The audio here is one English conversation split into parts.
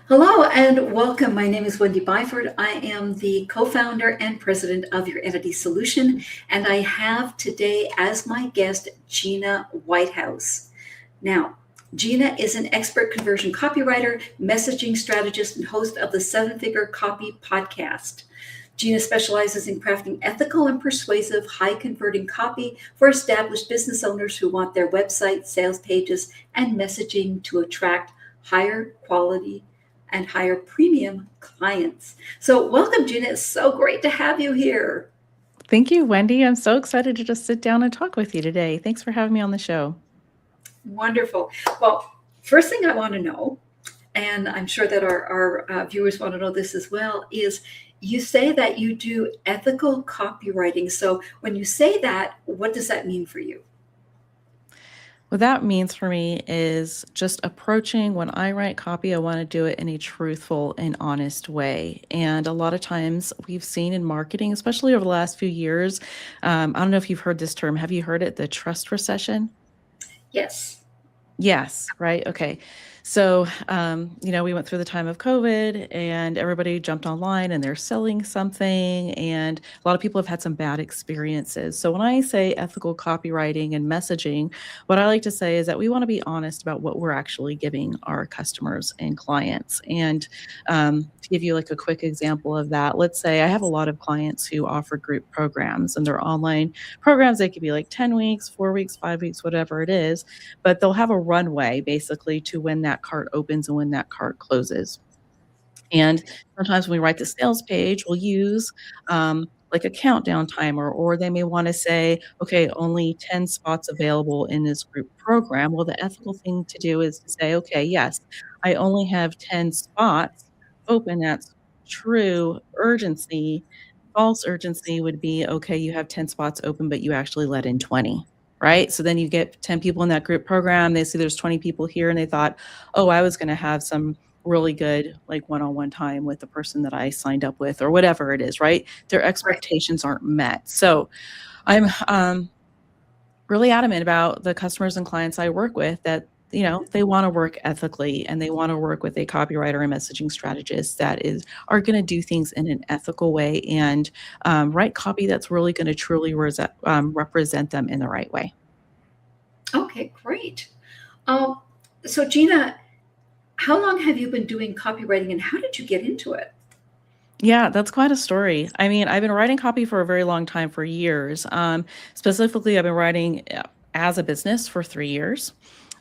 Hello and welcome. My name is Wendy Byford. I am the co-founder and president of Your Entity Solution, and I have today as my guest Gina Whitehouse. Now, Gina is an expert conversion copywriter, messaging strategist, and host of the Seven Figure Copy podcast. Gina specializes in crafting ethical and persuasive, high converting copy for established business owners who want their website, sales pages, and messaging to attract higher quality and higher premium clients. So, welcome, Gina. It's so great to have you here. Thank you, Wendy. I'm so excited to just sit down and talk with you today. Thanks for having me on the show. Wonderful. Well, first thing I want to know, and I'm sure that our viewers want to know this as well, is you say that you do ethical copywriting. So, when you say that, what does that mean for you? What that means for me is just approaching when I write copy, I want to do it in a truthful and honest way. And a lot of times we've seen in marketing, especially over the last few years, I don't know if you've heard this term. Have you heard it? The trust recession? Yes. Yes, right. Okay. So, we went through the time of COVID and everybody jumped online and they're selling something. And a lot of people have had some bad experiences. So, when I say ethical copywriting and messaging, what I like to say is that we want to be honest about what we're actually giving our customers and clients. And to give you like a quick example of that, let's say I have a lot of clients who offer group programs and they're online programs. They could be like 10 weeks, 4 weeks, 5 weeks, whatever it is, but they'll have a runway basically to when that cart opens and when that cart closes. And sometimes when we write the sales page, we'll use like a countdown timer, or they may want to say, okay, only 10 spots available in this group program. Well, the ethical thing to do is to say, okay, yes, I only have 10 spots open. That's true urgency. False urgency would be, okay, you have 10 spots open, but you actually let in 20. Right. So then you get 10 people in that group program. They see there's 20 people here and they thought, oh, I was going to have some really good like one-on-one time with the person that I signed up with or whatever it is, right? Their Right. expectations aren't met. So I'm really adamant about the customers and clients I work with that they want to work ethically and they want to work with a copywriter and messaging strategist that are going to do things in an ethical way and write copy that's really going to truly represent them in the right way. Okay, great. Um, so, Gina, how long have you been doing copywriting and how did you get into it? Yeah, that's quite a story. I mean, I've been writing copy for a very long time, for years. Specifically, I've been writing as a business for 3 years.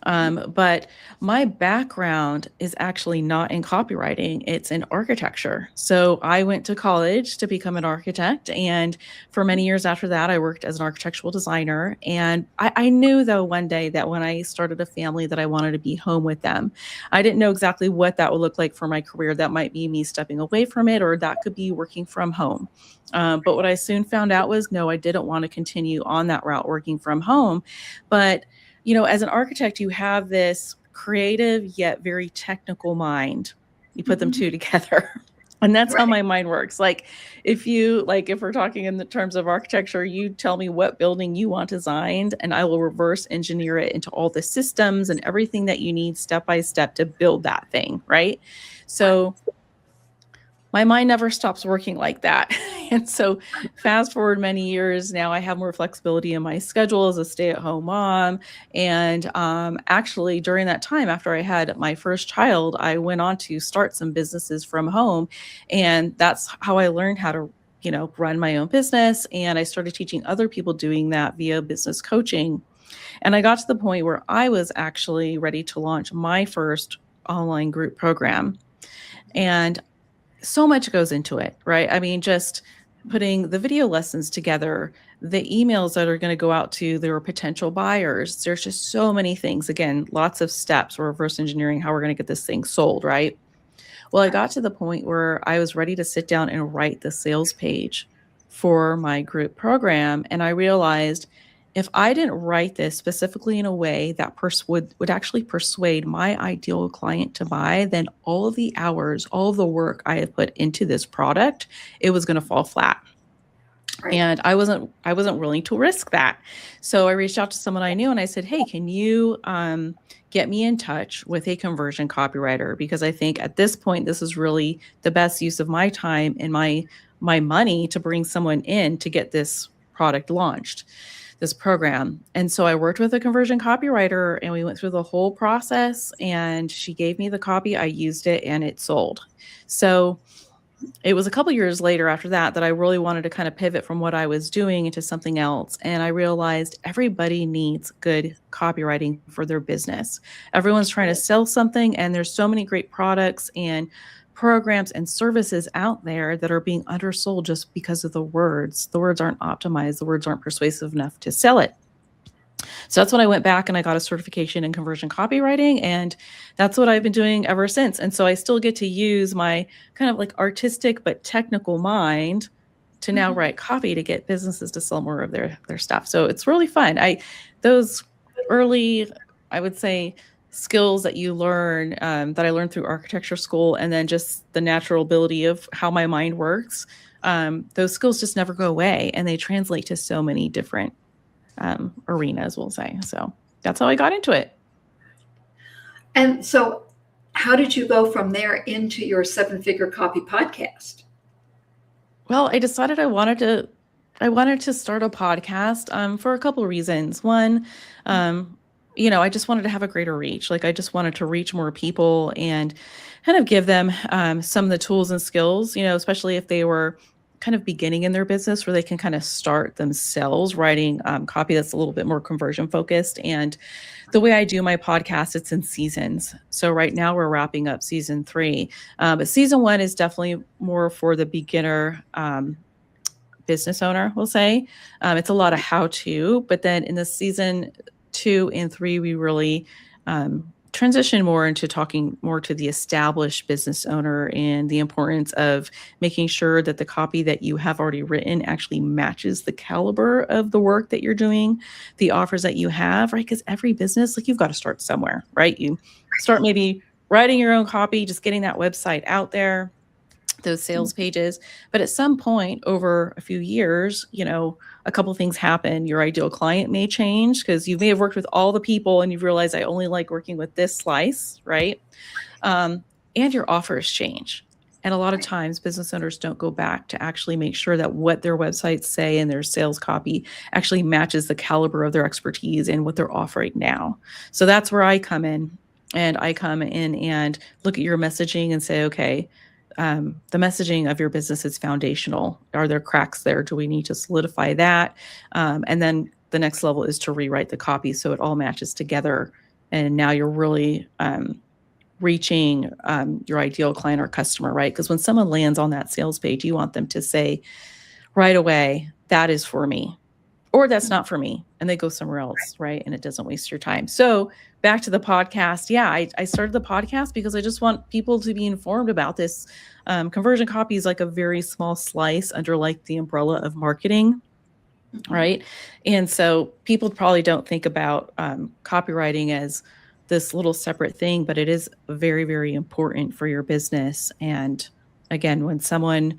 But my background is actually not in copywriting, it's in architecture. So I went to college to become an architect. And for many years after that, I worked as an architectural designer. And I knew, though, one day that when I started a family, that I wanted to be home with them. I didn't know exactly what that would look like for my career. That might be me stepping away from it, or that could be working from home. But what I soon found out was no, I didn't want to continue on that route working from home. But as an architect, you have this creative yet very technical mind. You put them Mhm. two together. And that's how Right. my mind works. If we're talking in the terms of architecture, you tell me what building you want designed, and I will reverse engineer it into all the systems and everything that you need step by step to build that thing, right? So my mind never stops working like that. And so fast forward many years now, I have more flexibility in my schedule as a stay-at-home mom. And actually, during that time, after I had my first child, I went on to start some businesses from home. And that's how I learned how to run my own business. And I started teaching other people doing that via business coaching. And I got to the point where I was actually ready to launch my first online group program. And so much goes into it, right? I mean, just putting the video lessons together, the emails that are going to go out to their potential buyers. There's just so many things. Again, lots of steps. We're reverse engineering how we're going to get this thing sold, right? Well, I got to the point where I was ready to sit down and write the sales page for my group program. And I realized if I didn't write this specifically in a way that would actually persuade my ideal client to buy, then all of the hours, all of the work I have put into this product, it was going to fall flat. Right. And I wasn't willing to risk that. So I reached out to someone I knew and I said, "Hey, can you get me in touch with a conversion copywriter? Because I think at this point, this is really the best use of my time and my money to bring someone in to get this product launched, this program." And so I worked with a conversion copywriter and we went through the whole process and she gave me the copy. I used it and it sold. So it was a couple years later after that I really wanted to kind of pivot from what I was doing into something else. And I realized everybody needs good copywriting for their business. Everyone's trying to sell something, and there's so many great products and programs and services out there that are being undersold just because of the words. The words aren't optimized, the words aren't persuasive enough to sell it. So that's when I went back and I got a certification in conversion copywriting. And that's what I've been doing ever since. And so I still get to use my kind of like artistic but technical mind to now Mhm. write copy to get businesses to sell more of their stuff. So it's really fun. Those early, I would say, skills that you learn that I learned through architecture school, and then just the natural ability of how my mind works. Those skills just never go away, and they translate to so many different arenas, we'll say. So that's how I got into it. And so, how did you go from there into your seven figure copy podcast? Well, I decided I wanted to start a podcast for a couple of reasons. One, I just wanted to have a greater reach. Like I just wanted to reach more people and kind of give them some of the tools and skills, especially if they were kind of beginning in their business where they can kind of start themselves writing copy that's a little bit more conversion focused. And the way I do my podcast, it's in seasons. So right now we're wrapping up season 3. But season 1 is definitely more for the beginner business owner, we'll say. It's a lot of how to, but then in the season 2 and 3, we really transition more into talking more to the established business owner and the importance of making sure that the copy that you have already written actually matches the caliber of the work that you're doing, the offers that you have, right? Because every business, like you've got to start somewhere, right? You start maybe writing your own copy, just getting that website out there, those sales pages. But at some point over a few years, a couple of things happen. Your ideal client may change because you may have worked with all the people and you've realized I only like working with this slice, right? And your offers change. And a lot of times business owners don't go back to actually make sure that what their websites say and their sales copy actually matches the caliber of their expertise and what they're offering now. So that's where I come in. And I come in and look at your messaging and say, okay, the messaging of your business is foundational. Are there cracks there? Do we need to solidify that? And then the next level is to rewrite the copy so it all matches together. And now you're really reaching your ideal client or customer, right? Because when someone lands on that sales page, you want them to say right away, that is for me, or that's not for me, and they go somewhere else, right? And it doesn't waste your time. So back to the podcast. Yeah, I started the podcast because I just want people to be informed about this. Conversion copy is like a very small slice under like the umbrella of marketing, right? And so people probably don't think about copywriting as this little separate thing, but it is very, very important for your business. And again, when someone,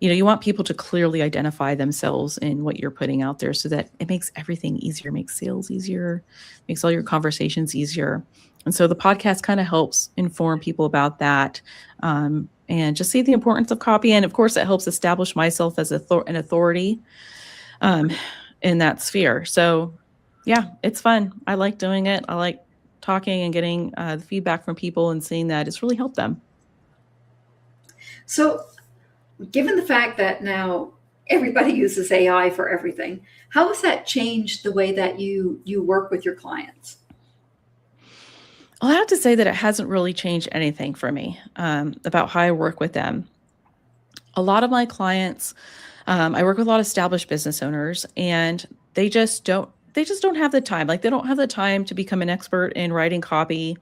you want people to clearly identify themselves in what you're putting out there so that it makes everything easier, makes sales easier, makes all your conversations easier. And so the podcast kind of helps inform people about that, and just see the importance of copy. And of course, it helps establish myself as an authority in that sphere. So yeah, it's fun. I like doing it. I like talking and getting the feedback from people and seeing that it's really helped them. So, given the fact that now everybody uses AI for everything, how has that changed the way that you work with your clients? I'll have to say that it hasn't really changed anything for me about how I work with them. A lot of my clients, I work with a lot of established business owners, and they just don't have the time. Like they don't have the time to become an expert in writing copy.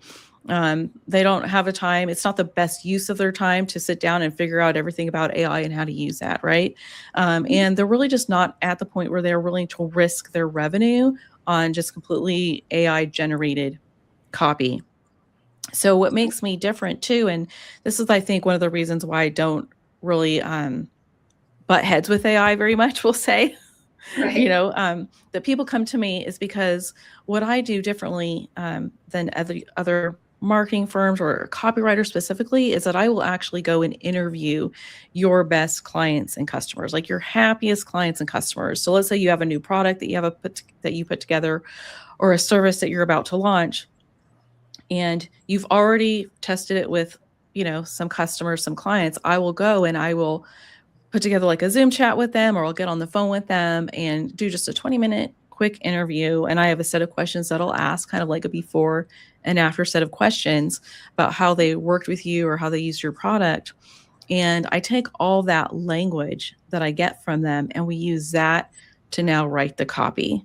They don't have a time. It's not the best use of their time to sit down and figure out everything about AI and how to use that, right? And they're really just not at the point where they're willing to risk their revenue on just completely AI generated copy. So what makes me different too, and this is, I think, one of the reasons why I don't really butt heads with AI very much, we'll say. Right. That people come to me is because what I do differently than other marketing firms or copywriters specifically is that I will actually go and interview your best clients and customers, like your happiest clients and customers. So let's say you have a new product that you put together, or a service that you're about to launch, and you've already tested it with some customers, some clients. I will go and I will put together like a Zoom chat with them, or I'll get on the phone with them and do just a 20-minute quick interview. And I have a set of questions that I'll ask, kind of like a before and after set of questions about how they worked with you or how they used your product. And I take all that language that I get from them and we use that to now write the copy.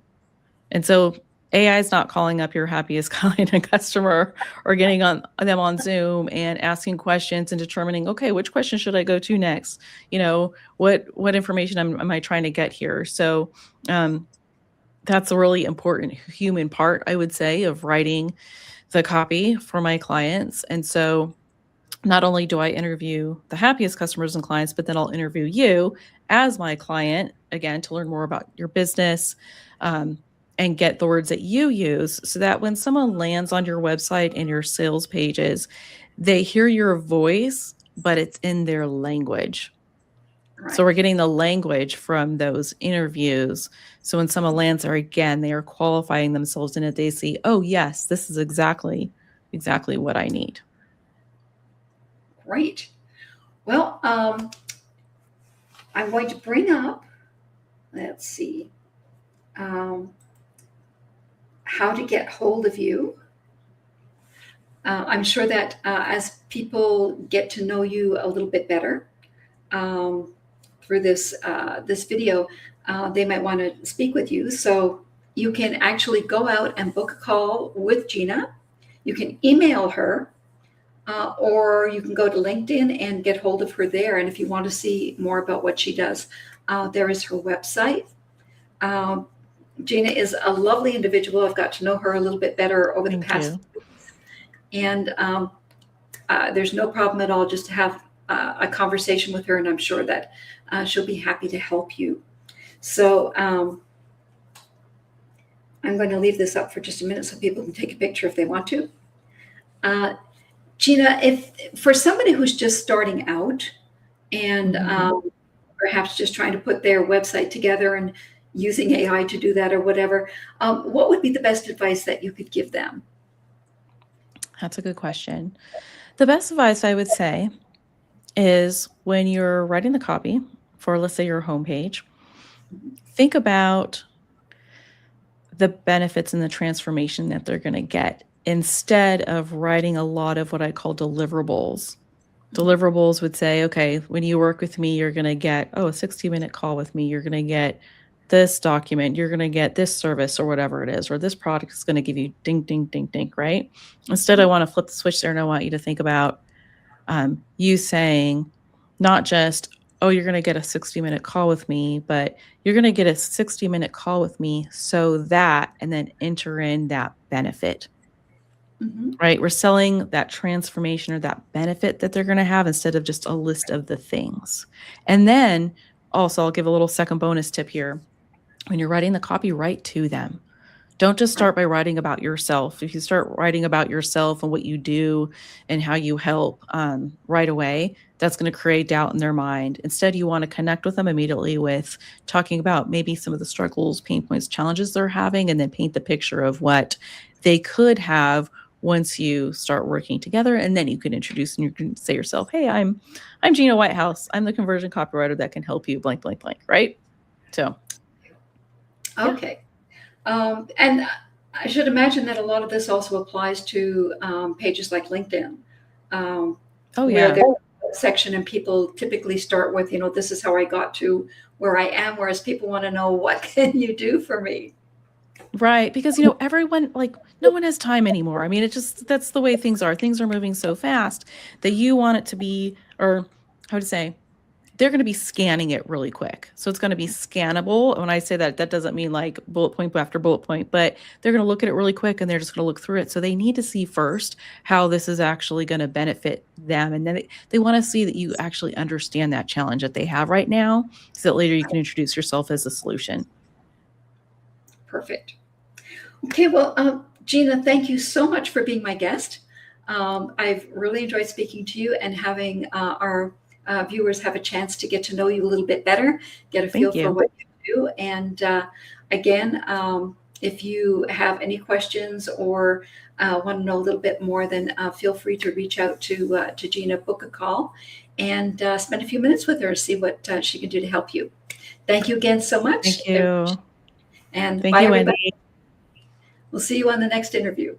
And so AI is not calling up your happiest client and customer or getting on them on Zoom and asking questions and determining, okay, which question should I go to next? What information am I trying to get here? So that's a really important human part, I would say, of writing the copy for my clients. And so not only do I interview the happiest customers and clients, but then I'll interview you as my client, again, to learn more about your business, and get the words that you use, so that when someone lands on your website and your sales pages, they hear your voice, but it's in their language. Right. So we're getting the language from those interviews. So when someone lands there, again, they are qualifying themselves, and if they see, oh yes, this is exactly what I need. Great. Well, I'm going to bring up, let's see, how to get hold of you. I'm sure that as people get to know you a little bit better through this video, they might want to speak with you. So you can actually go out and book a call with Gina. You can email her, or you can go to LinkedIn and get hold of her there. And if you want to see more about what she does, there is her website. Gina is a lovely individual. I've got to know her a little bit better over the past weeks. And there's no problem at all just to have a conversation with her, and I'm sure that she'll be happy to help you. So I'm going to leave this up for just a minute so people can take a picture if they want to. Gina, if for somebody who's just starting out and perhaps just trying to put their website together and using AI to do that or whatever, what would be the best advice that you could give them? That's a good question. The best advice I would say is when you're writing the copy for, let's say, your homepage, think about the benefits and the transformation that they're going to get, instead of writing a lot of what I call deliverables. Deliverables would say, okay, when you work with me, you're going to get, a 60-minute call with me. You're going to get this document. You're going to get this service or whatever it is, or this product is going to give you ding, ding, ding, ding, right? Instead, I want to flip the switch there, and I want you to think about you saying not just, you're going to get a 60-minute call with me, but you're going to get a 60-minute call with me so that, and then enter in that benefit. Right? We're selling that transformation or that benefit that they're going to have, instead of just a list of the things. And then also, I'll give a little second bonus tip here. When you're writing the copy, write to them. Don't just start by writing about yourself. If you start writing about yourself and what you do and how you help right away, that's going to create doubt in their mind. Instead, you want to connect with them immediately with talking about maybe some of the struggles, pain points, challenges they're having, and then paint the picture of what they could have once you start working together. And then you can introduce, and you can say yourself, hey, I'm Gina Whitehouse. I'm the conversion copywriter that can help you blank, blank, blank, right? So. Okay. And I should imagine that a lot of this also applies to pages like LinkedIn. Where there's a section and people typically start with, this is how I got to where I am, whereas people want to know, what can you do for me? Right. Because, everyone, no one has time anymore. I mean, that's the way things are. Things are moving so fast that you want it to be, or how to say, they're going to be scanning it really quick. So it's going to be scannable. When I say that, that doesn't mean like bullet point after bullet point, but they're going to look at it really quick and they're just going to look through it. So they need to see first how this is actually going to benefit them. And then they want to see that you actually understand that challenge that they have right now, so that later you can introduce yourself as a solution. Perfect. Okay, well, Gina, thank you so much for being my guest. I've really enjoyed speaking to you and having our viewers have a chance to get to know you a little bit better, get a feel for what you do. And again, if you have any questions or want to know a little bit more, then feel free to reach out to Gina, book a call, and spend a few minutes with her, see what she can do to help you. Thank you again so much. Thank you. And thank bye, you, everybody. Wendy. We'll see you on the next interview.